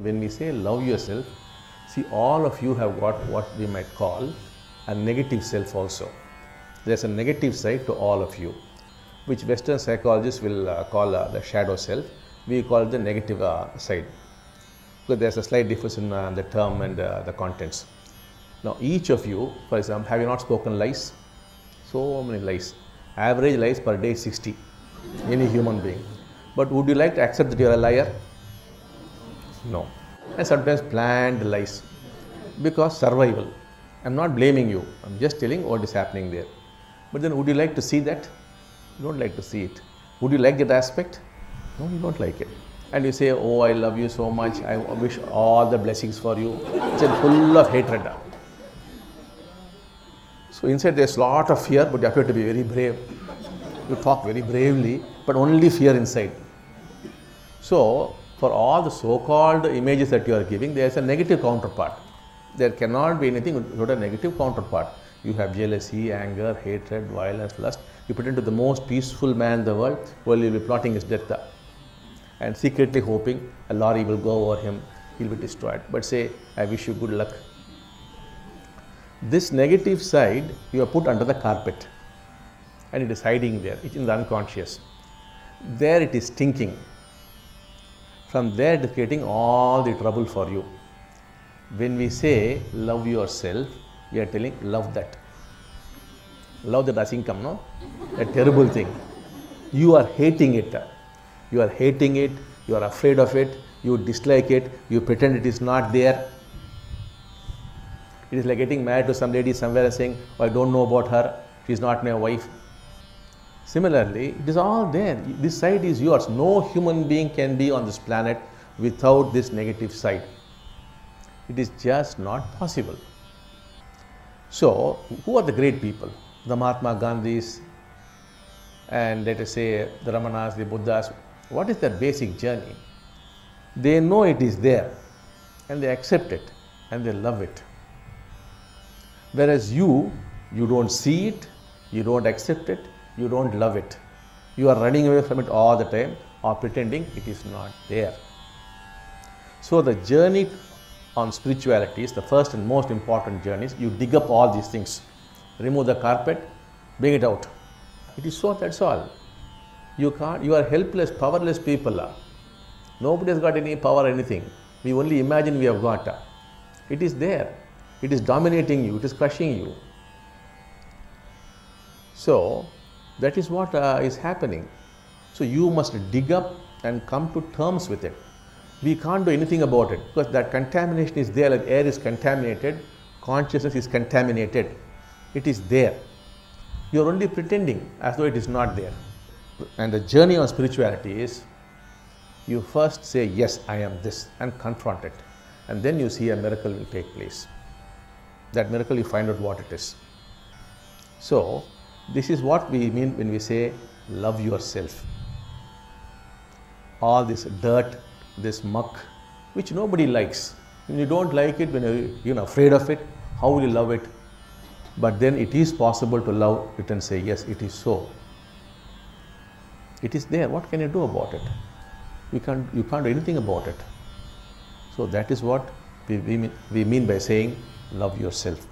when we say love yourself, see, all of you have got what we might call a negative self also. There's a negative side to all of you, which Western psychologists will call the shadow self. We call it the negative side, because there's a slight difference in the term and the contents. Now, each of you, for example, have you not spoken lies? So many lies. Average lies per day 60, any human being. But would you like to accept that you are a liar? No. And sometimes planned lies, because survival. I'm not blaming you, I'm just telling what is happening there. But then would you like to see that? You don't like to see it. Would you like that aspect? No, you don't like it. And you say, oh, I love you so much, I wish all the blessings for you. It's full of hatred. So inside there's a lot of fear, but you appear to be very brave. You talk very bravely, but only fear inside. So for all the so-called images that you are giving, there is a negative counterpart. There cannot be anything without a negative counterpart. You have jealousy, anger, hatred, violence, lust. You pretend to the most peaceful man in the world while you will be plotting his death and secretly hoping a lorry will go over him, he will be destroyed. But say, I wish you good luck. This negative side you have put under the carpet and it is hiding there, it's in the unconscious. There it is thinking. From there it is creating all the trouble for you. When we say love yourself, we are telling love that. Love that doesn't come, no? A terrible thing. You are hating it. You are hating it, you are afraid of it, you dislike it, you pretend it is not there. It is like getting married to some lady somewhere and saying, oh, I don't know about her, she is not my wife. Similarly, it is all there. This side is yours. No human being can be on this planet without this negative side. It is just not possible. So, who are the great people? The Mahatma Gandhis and let us say the Ramanas, the Buddhas. What is their basic journey? They know it is there and they accept it and they love it. Whereas you don't see it, you don't accept it, you don't love it. You are running away from it all the time or pretending it is not there. So the journey on spirituality is the first and most important journey. You dig up all these things, remove the carpet, bring it out. It is so, that's all. You are helpless, powerless people. Nobody has got any power or anything. We only imagine we have got. It is there. It is dominating you, it is crushing you. So that is what is happening. So you must dig up and come to terms with it. We can't do anything about it because that contamination is there, like air is contaminated, consciousness is contaminated. It is there. You are only pretending as though it is not there. And the journey on spirituality is, you first say, yes, I am this, and confront it. And then you see a miracle will take place. That miracle, you find out what it is. So, this is what we mean when we say, love yourself. All this dirt, this muck, which nobody likes. When you don't like it, when you're afraid of it, how will you love it? But then it is possible to love it and say, yes, it is so. It is there. What can you do about it? You can't do anything about it. So that is what we mean by saying, love yourself.